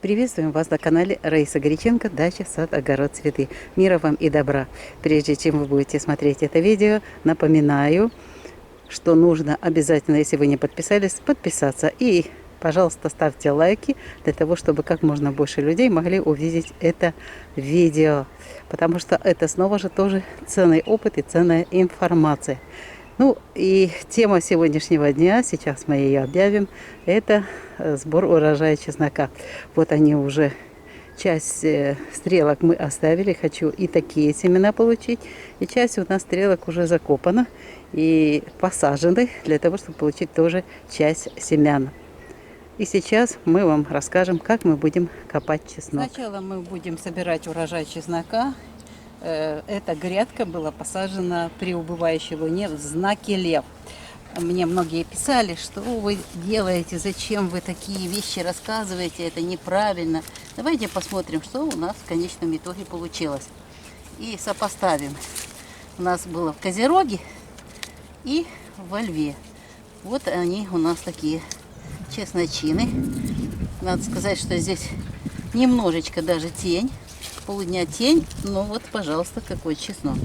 Приветствуем вас на канале Раиса Горяченко, дача, сад, огород, цветы. Мира вам и добра. Прежде чем вы будете смотреть это видео, напоминаю, что нужно обязательно, если вы не подписались, подписаться. И, пожалуйста, ставьте лайки, для того, чтобы как можно больше людей могли увидеть это видео. Потому что это снова же тоже ценный опыт и ценная информация. Ну и тема сегодняшнего дня, сейчас мы ее объявим, это сбор урожая чеснока. Вот они уже, часть стрелок мы оставили, хочу и такие семена получить. И часть у нас стрелок уже закопана и посажены, для того, чтобы получить тоже часть семян. И сейчас мы вам расскажем, как мы будем копать чеснок. Сначала мы будем собирать урожай чеснока. Эта грядка была посажена при убывающей луне в знаке лев. Мне многие писали, что вы делаете, зачем вы такие вещи рассказываете, это неправильно. Давайте посмотрим, что у нас в конечном итоге получилось. И сопоставим. У нас было в Козероге и во Льве. Вот они у нас такие чесночины. Надо сказать, что здесь немножечко даже тень. Полдня тень, но вот, пожалуйста, какой чеснок.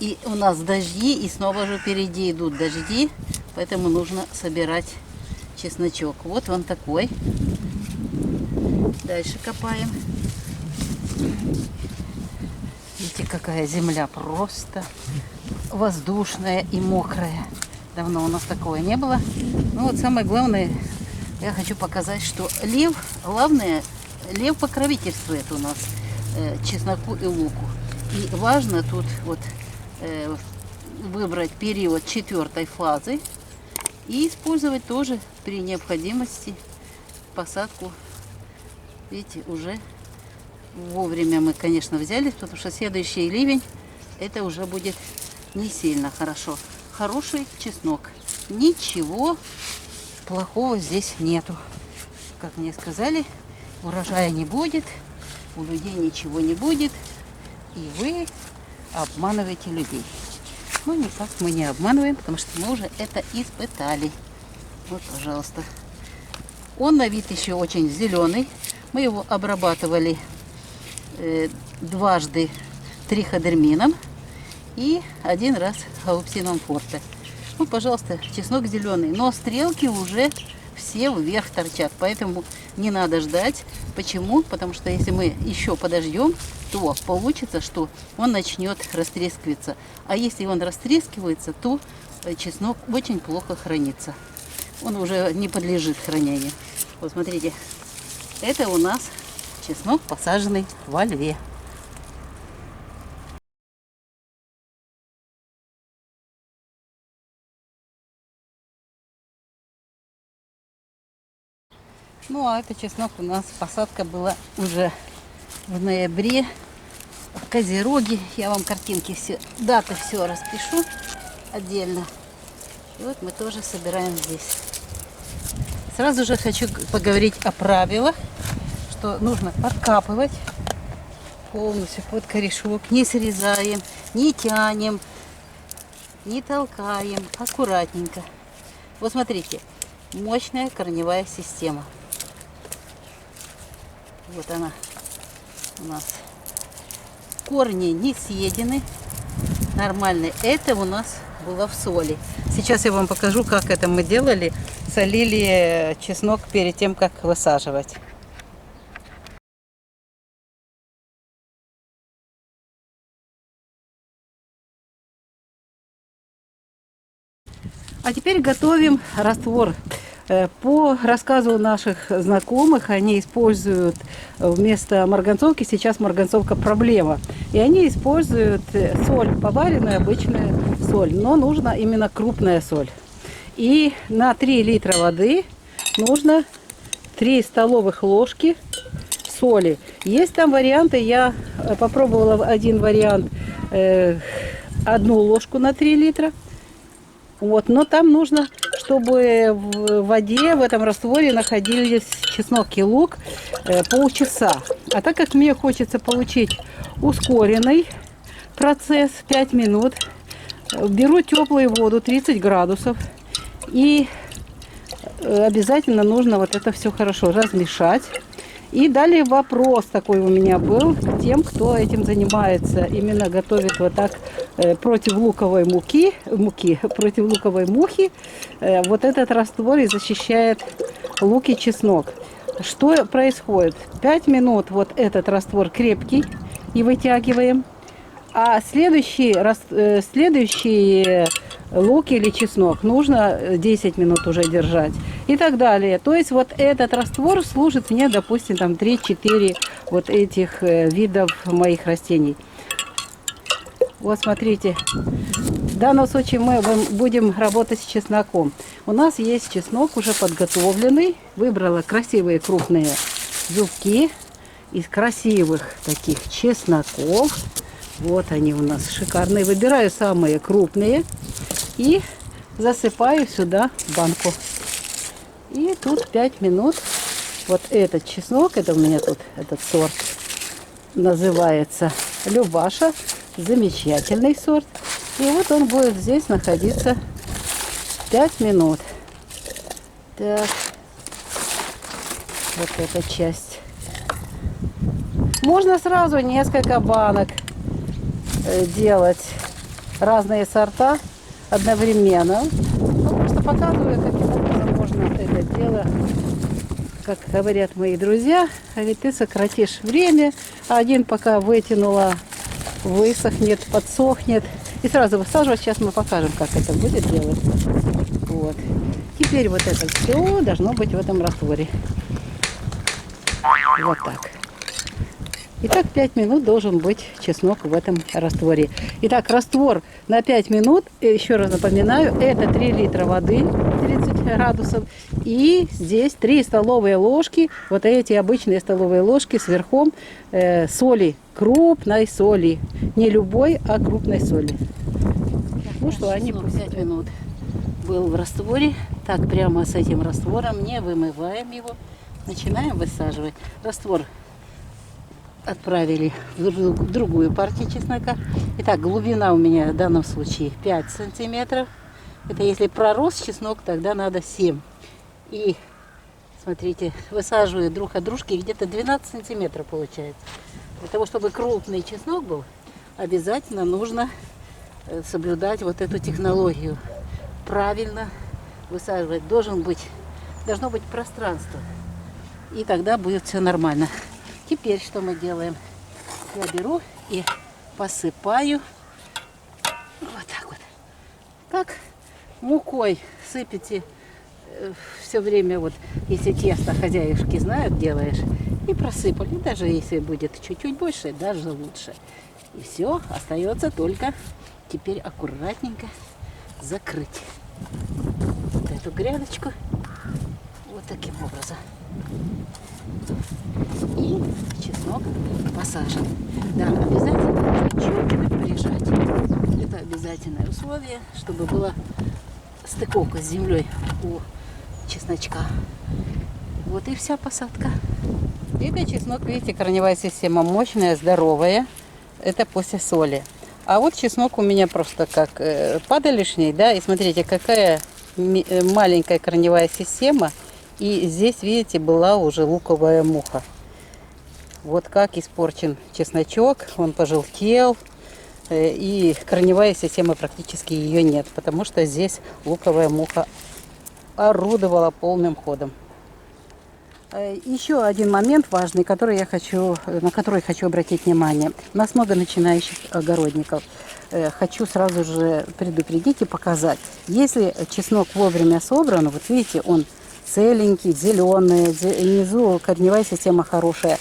И у нас дожди, и снова же впереди идут дожди, поэтому нужно собирать чесночок. Вот он такой. Дальше копаем. Видите, какая земля просто воздушная и мокрая. Давно у нас такого не было. Ну вот самое главное, я хочу показать, что лев покровительствует у нас чесноку и луку. И важно тут вот выбрать период 4-й фазы и использовать тоже при необходимости посадку. Видите, уже вовремя мы, конечно, взяли, потому что следующий ливень это уже будет не сильно хорошо. Хороший чеснок. Ничего плохого здесь нету. Как мне сказали, урожая не будет. У людей ничего не будет, и вы обманываете людей. Ну, никак мы не обманываем, потому что мы уже это испытали. Вот, пожалуйста. Он на вид еще очень зеленый. Мы его обрабатывали дважды триходермином и один раз гаупсином форте. Ну, пожалуйста, чеснок зеленый, но стрелки уже все вверх торчат, поэтому не надо ждать. Почему? Потому что если мы еще подождем, то получится, что он начнет растрескиваться. А если он растрескивается, то чеснок очень плохо хранится. Он уже не подлежит хранению. Вот смотрите, это у нас чеснок, посаженный во Льве. Ну, а это чеснок у нас, посадка была уже в ноябре в Козероге. Я вам картинки все, даты все распишу отдельно. И вот мы тоже собираем здесь. Сразу же хочу поговорить о правилах, что нужно подкапывать полностью под корешок. Не срезаем, не тянем, не толкаем, аккуратненько. Вот смотрите, мощная корневая система. Вот она у нас. Корни не съедены. Нормальные. Это у нас было в соли. Сейчас я вам покажу, как это мы делали. Солили чеснок перед тем, как высаживать. А теперь готовим раствор. По рассказу наших знакомых, они используют вместо марганцовки, сейчас марганцовка проблема. И они используют соль, поваренную обычную соль, но нужна именно крупная соль. И на 3 литра воды нужно 3 столовых ложки соли. Есть там варианты, я попробовала один вариант, 1 ложку на 3 литра. Вот, но там нужно, чтобы в воде, в этом растворе находились чеснок и лук полчаса. А так как мне хочется получить ускоренный процесс 5 минут, беру теплую воду 30 градусов и обязательно нужно вот это все хорошо размешать. И далее вопрос такой у меня был к тем, кто этим занимается, именно готовит вот так против луковой против луковой мухи. Вот этот раствор и защищает лук и чеснок. Что происходит? 5 минут вот этот раствор крепкий и вытягиваем. А следующий лук или чеснок нужно 10 минут уже держать и так далее. То есть вот этот раствор служит мне, допустим, там 3-4 вот этих видов моих растений. Вот смотрите, в данном случае мы будем работать с чесноком. У нас есть чеснок уже подготовленный. Выбрала красивые крупные зубки из красивых таких чесноков. Вот они у нас шикарные. Выбираю самые крупные и засыпаю сюда в банку. И тут 5 минут. Вот этот чеснок, это у меня тут этот сорт называется Любаша. Замечательный сорт. И вот он будет здесь находиться 5 минут. Так. Вот эта часть. Можно сразу несколько банок делать, разные сорта одновременно. Просто показываю, каким образом можно это дело, как говорят мои друзья, ведь ты сократишь время, а один пока вытянула, высохнет, подсохнет и сразу высаживать. Сейчас мы покажем, как это будет делать. Вот. Теперь вот это все должно быть в этом растворе. Вот так. Итак, 5 минут должен быть чеснок в этом растворе. Итак, раствор на 5 минут, еще раз напоминаю, это 3 литра воды, 30 градусов. И здесь 3 столовые ложки, вот эти обычные столовые ложки с верхом соли, крупной соли. Не любой, а крупной соли. Ну что, они 5 минут был в растворе. Так, прямо с этим раствором не вымываем его. Начинаем высаживать. Раствор отправили в другую партию чеснока. Итак, глубина у меня в данном случае 5 сантиметров. Это если пророс чеснок, тогда надо 7. И смотрите, высаживаю друг от дружки, где-то 12 сантиметров получается. Для того, чтобы крупный чеснок был, обязательно нужно соблюдать вот эту технологию. Правильно высаживать. Должно быть пространство. И тогда будет все нормально. Теперь что мы делаем? Я беру и посыпаю вот так вот. Как мукой сыпете все время, вот если тесто хозяюшки знают, делаешь, и просыпали. Даже если будет чуть-чуть больше, даже лучше. И все, остается только теперь аккуратненько закрыть вот эту грядочку вот таким образом. И чеснок посажен. Да, обязательно чуть-чуть прижать. Это обязательное условие, чтобы была стыковка с землей у чесночка. Вот и вся посадка. Это чеснок, видите, корневая система мощная, здоровая. Это после соли. А вот чеснок у меня просто как падалишний, да, и смотрите, какая маленькая корневая система. И здесь, видите, была уже луковая муха. Вот как испорчен чесночок, он пожелтел, и корневая система практически ее нет, потому что здесь луковая муха орудовала полным ходом. Еще один момент важный, на который хочу обратить внимание. У нас много начинающих огородников. Хочу сразу же предупредить и показать. Если чеснок вовремя собран, вот видите, он целенький, зеленый, внизу корневая система хорошая,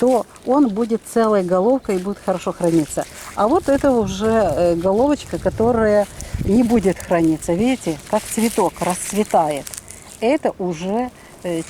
то он будет целой головкой и будет хорошо храниться. А вот это уже головочка, которая не будет храниться. Видите, как цветок расцветает. Это уже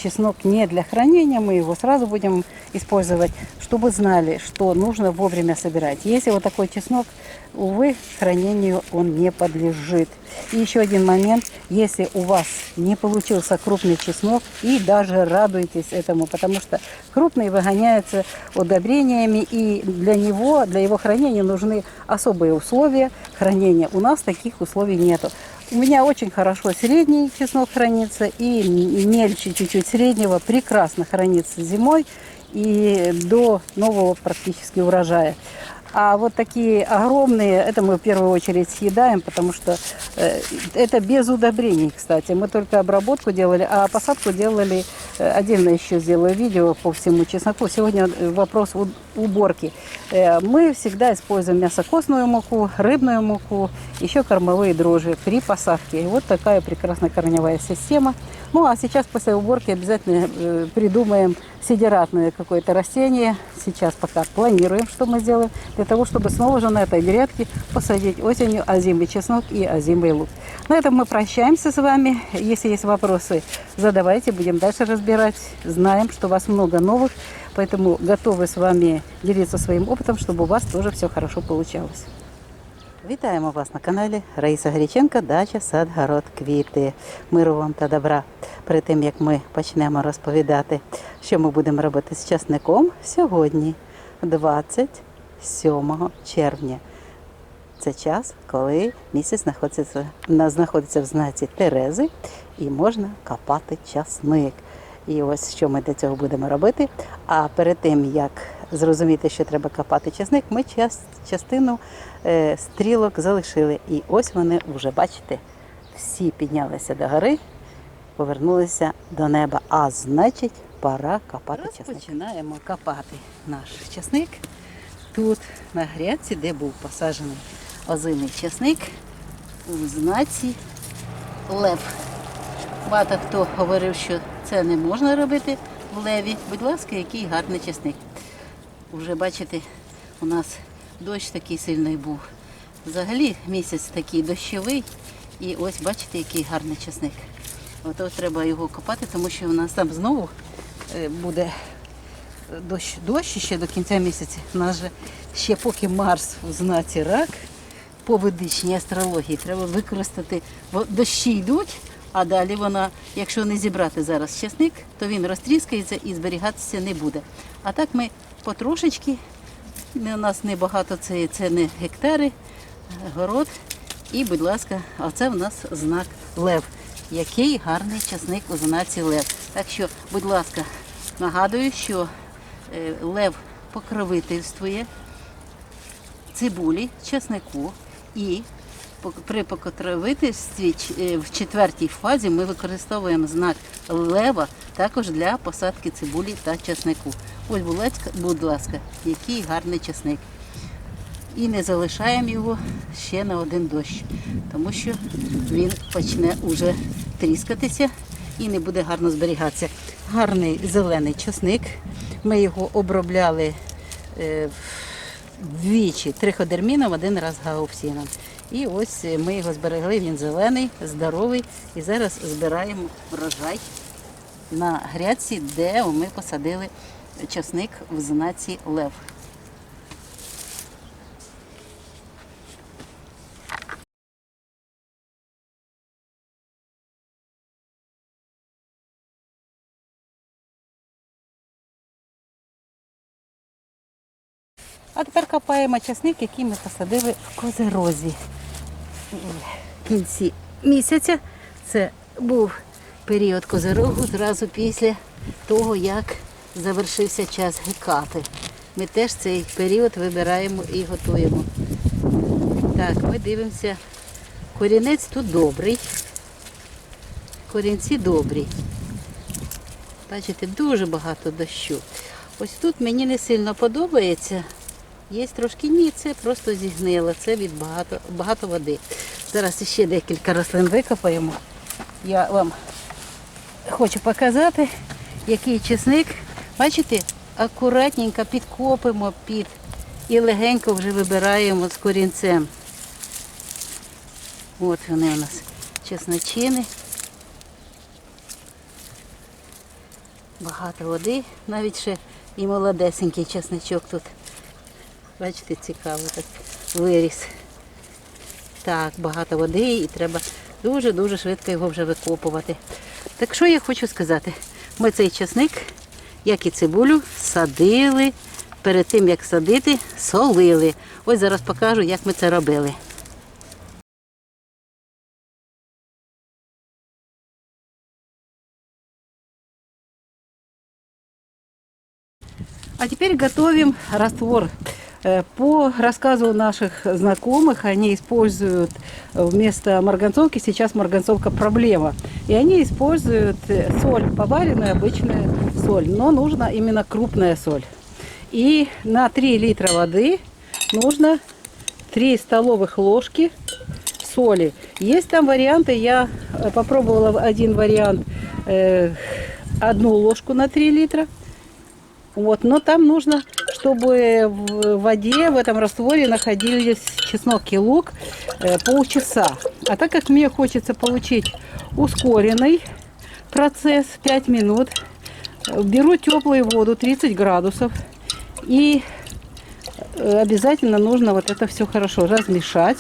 чеснок не для хранения, мы его сразу будем использовать, чтобы знали, что нужно вовремя собирать. Если вот такой чеснок, увы, хранению он не подлежит. И еще один момент, если у вас не получился крупный чеснок, и даже радуйтесь этому, потому что крупный выгоняется удобрениями, и для его хранения нужны особые условия хранения. У нас таких условий нету. У меня очень хорошо средний чеснок хранится и мельче чуть-чуть среднего прекрасно хранится зимой и до нового практически урожая. А вот такие огромные, это мы в первую очередь съедаем, потому что это без удобрений, кстати. Мы только обработку делали, а посадку делали, отдельно еще сделаю видео по всему чесноку. Сегодня вопрос уборки. Мы всегда используем мясокостную муку, рыбную муку, еще кормовые дрожжи при посадке. И вот такая прекрасная корневая система. Ну а сейчас после уборки обязательно придумаем сидератное какое-то растение. Сейчас пока планируем, что мы сделаем, для того, чтобы снова же на этой грядке посадить осенью озимый чеснок и озимый лук. На этом мы прощаемся с вами. Если есть вопросы, задавайте, будем дальше разбирать. Знаем, что у вас много новых, поэтому готовы с вами делиться своим опытом, чтобы у вас тоже все хорошо получалось. Вітаємо вас на каналі Раїса Гріченко, дача, сад, город, квіти. Миру вам та добра. Перед тим, як ми почнемо розповідати, що ми будемо робити з часником сьогодні, 27 червня. Це час, коли місяць знаходиться в знаці Терези і можна копати часник. І ось що ми для цього будемо робити. А перед тим, як зрозуміти, що треба копати часник, ми частину стрілок залишили. І ось вони вже, бачите, всі піднялися до гори, повернулися до неба. А значить, пора копати часник. Починаємо копати наш часник. Тут на грядці, де був посаджений озимий часник, у знаці лев. Багато хто говорив, що це не можна робити в леві. Будь ласка, який гарний часник. Уже бачите, у нас дощ такий сильний був. Взагалі місяць такий дощовий. І ось бачите, який гарний часник. От треба його копати, тому що у нас там знову буде дощ ще до кінця місяця. У нас же ще поки Марс у знаці рак, по ведичній астрології треба використати, дощі йдуть, а далі вона, якщо не зібрати зараз часник, то він розтріскається і зберігатися не буде. А так ми потрошечки, у нас небагато, це не гектари, город. І, будь ласка, оце в нас знак лев. Який гарний часник у знаці лев. Так що, будь ласка, нагадую, що лев покровительствує цибулі, часнику, і при покровительстві в четвертій фазі ми використовуємо знак лева також для посадки цибулі та часнику. Ось, будь ласка, який гарний часник. І не залишаємо його ще на один дощ, тому що він почне уже тріскатися і не буде гарно зберігатися. Гарний зелений часник. Ми його обробляли двічі, триходерміном, один раз гаупсином. І ось ми його зберегли, він зелений, здоровий. І зараз збираємо врожай на грядці, де ми посадили часник в знаці лев. А тепер копаємо часник, який ми посадили в Козирозі. В кінці місяця це був період Козирогу, зразу після того, як завершився час Гекати. Ми теж цей період вибираємо і готуємо. Так, ми дивимося. Корінець тут добрий. Корінці добрі. Бачите, дуже багато дощу. Ось тут мені не сильно подобається. Є трошки ні, це просто зігнило, це від багато води. Зараз ще декілька рослин викопаємо. Я вам хочу показати, який часник. Бачите, акуратненько підкопимо і легенько вже вибираємо з корінцем. От вони у нас чесночини. Багато води, навіть ще і молодесенький чесничок тут. Бачите, цікаво так виріс. Так, багато води і треба дуже-дуже швидко його вже викопувати. Так що я хочу сказати, ми цей часник, як і цибулю, садили, перед тим як садити, солили. Ось зараз покажу, як ми це робили. А теперь готовим раствор. По рассказу наших знакомых, они используют вместо марганцовки, сейчас марганцовка проблема. И они используют соль, поваренную обычную соль, но нужна именно крупная соль. И на 3 литра воды нужно 3 столовых ложки соли. Есть там варианты, я попробовала один вариант, 1 ложку на 3 литра. Вот, но там нужно, чтобы в воде, в этом растворе находились чеснок и лук полчаса. А так как мне хочется получить ускоренный процесс 5 минут, беру теплую воду 30 градусов и обязательно нужно вот это все хорошо размешать.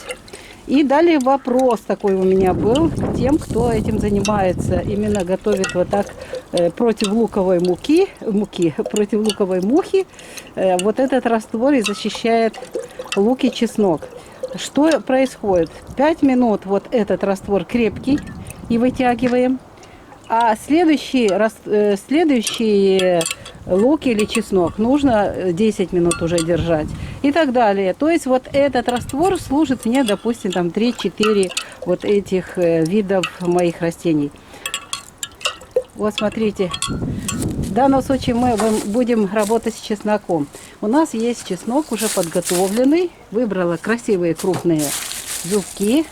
И далее вопрос такой у меня был к тем, кто этим занимается, именно готовит вот так против луковой против луковой мухи. Вот этот раствор и защищает лук и чеснок. Что происходит? 5 минут вот этот раствор крепкий и вытягиваем. А следующий лук или чеснок нужно 10 минут уже держать и так далее. То есть вот этот раствор служит мне, допустим, там 3-4 вот этих видов моих растений. Вот смотрите, в данном случае мы будем работать с чесноком. У нас есть чеснок уже подготовленный. Выбрала красивые крупные зубки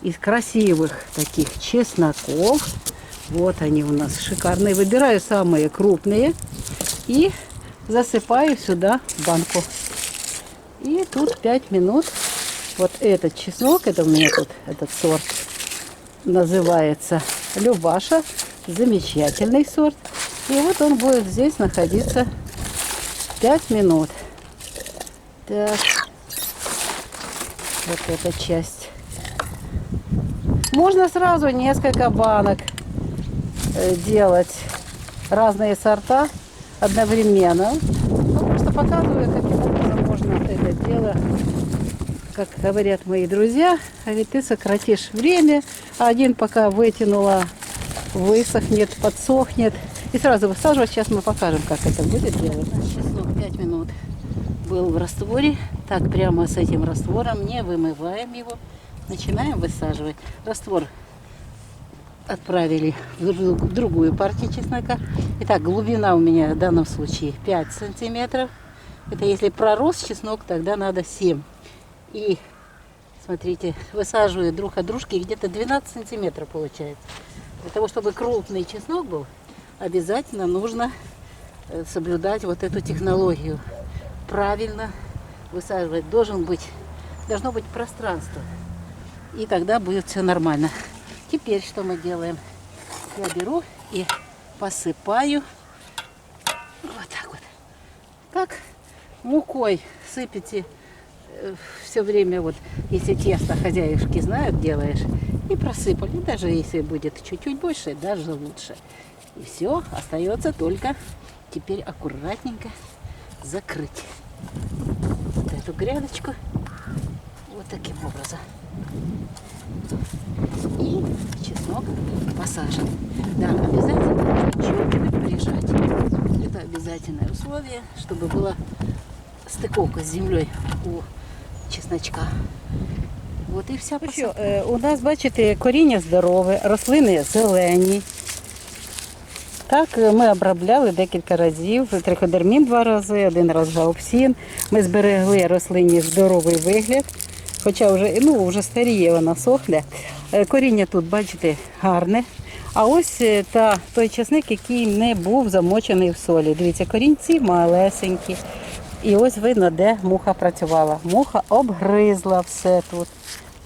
из красивых таких чесноков. Вот они у нас шикарные. Выбираю самые крупные и засыпаю сюда в банку. И тут 5 минут. Вот этот чеснок, это у меня тут этот сорт называется Любаша. Замечательный сорт. И вот он будет здесь находиться 5 минут. Так. Вот эта часть. Можно сразу несколько банок делать, разные сорта одновременно. Ну, просто показываю, каким образом можно это дело, как говорят мои друзья, а ведь ты сократишь время. Один пока вытянула, высохнет, подсохнет. И сразу высаживать. Сейчас мы покажем, как это будет делать. Чеснок 5 минут был в растворе. Так, прямо с этим раствором не вымываем его. Начинаем высаживать. Раствор отправили в другую партию чеснока. Итак, глубина у меня в данном случае 5 сантиметров. Это если пророс чеснок, тогда надо 7. И смотрите, высаживаю друг от дружки, где-то 12 сантиметров получается. Для того, чтобы крупный чеснок был, обязательно нужно соблюдать вот эту технологию. Правильно высаживать должно быть пространство. И тогда будет все нормально. Теперь что мы делаем? Я беру и посыпаю вот так вот. Как мукой сыпете все время, вот если тесто хозяюшки знают, делаешь, и просыпали. Даже если будет чуть-чуть больше, даже лучше. И все, остается только теперь аккуратненько закрыть вот эту грядочку вот таким образом. И чеснок посажен. Да, обязательно чуть-чуть прижать. Это обязательное условие, чтобы была стыковка с землей у чесночка. От і вся посадка. У нас, бачите, коріння здорове, рослини зелені. Так, ми обробляли декілька разів, триходермін 2 рази, 1 раз гаупсін. Ми зберегли рослині здоровий вигляд, хоча вже старіє, вона сохне. Коріння тут, бачите, гарне. А ось той часник, який не був замочений в солі. Дивіться, корінці малесенькі. І ось видно, де муха працювала. Муха обгризла все тут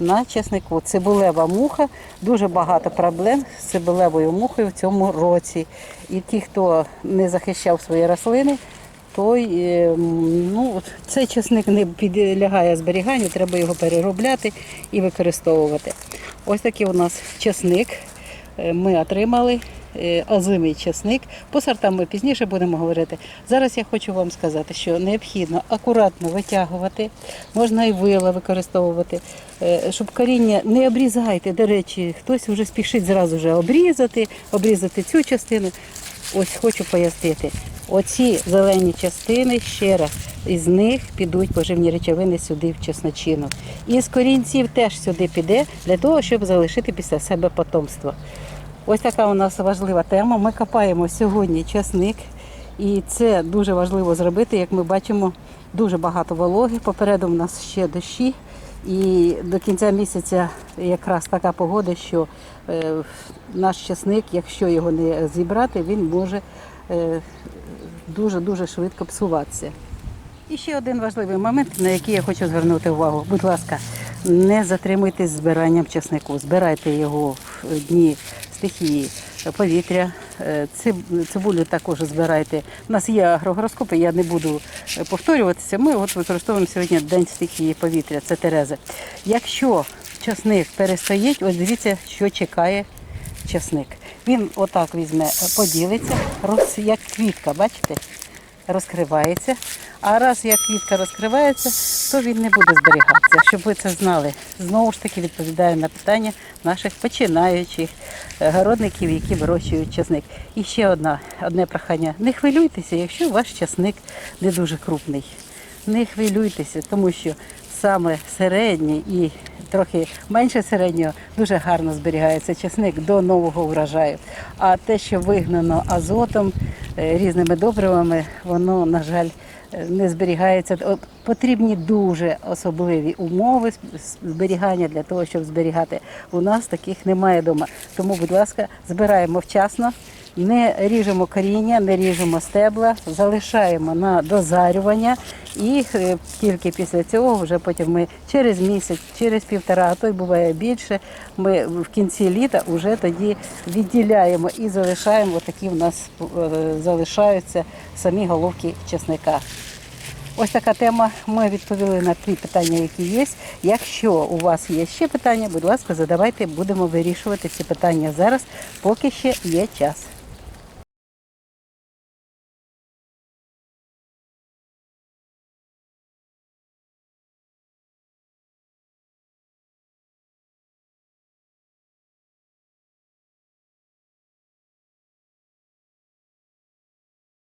на часнику. Цибулева муха, дуже багато проблем з цибулевою мухою в цьому році. І ті, хто не захищав свої рослини, цей часник не підлягає зберіганню, треба його переробляти і використовувати. Ось такий у нас часник ми отримали, озимий часник. По сортам ми пізніше будемо говорити. Зараз я хочу вам сказати, що необхідно акуратно витягувати, можна і вила використовувати, щоб коріння не обрізайте. До речі, хтось вже спішить зразу обрізати цю частину. Ось хочу пояснити. Оці зелені частини ще раз, із них підуть поживні речовини сюди в чесночину. І з корінців теж сюди піде для того, щоб залишити після себе потомство. Ось така у нас важлива тема. Ми копаємо сьогодні часник. І це дуже важливо зробити, як ми бачимо, дуже багато вологи. Попереду в нас ще дощі. І до кінця місяця якраз така погода, що наш часник, якщо його не зібрати, він може дуже-дуже швидко псуватися. І ще один важливий момент, на який я хочу звернути увагу. Будь ласка, не затримуйтесь збиранням часнику. Збирайте його в дні стихії повітря. Цибулю також збирайте. У нас є агрогороскопи, я не буду повторюватися. Ми от використовуємо сьогодні День стихії повітря, це Терези. Якщо часник перестоїть, ось дивіться, що чекає часник. Він отак візьме, поділиться, як квітка, бачите? Розкривається. А раз як квітка розкривається, то він не буде зберігатися. Щоб ви це знали, знову ж таки відповідаю на питання наших починаючих городників, які вирощують часник. І ще одне прохання. Не хвилюйтеся, якщо ваш часник не дуже крупний. Не хвилюйтеся, тому що саме середній і трохи менше середнього дуже гарно зберігається часник до нового врожаю. А те, що вигнано азотом, різними добривами, воно, на жаль, не зберігається. Потрібні дуже особливі умови зберігання для того, щоб зберігати. У нас таких немає вдома. Тому, будь ласка, збираємо вчасно, не ріжемо коріння, не ріжемо стебла, залишаємо на дозарювання і тільки після цього вже потім ми через місяць, через півтора, а то й буває більше, ми в кінці літа вже тоді відділяємо і залишаємо, отакі в нас залишаються самі головки чесника. Ось така тема. Ми відповіли на ті питання, які є. Якщо у вас є ще питання, будь ласка, задавайте, будемо вирішувати ці питання зараз, поки ще є час.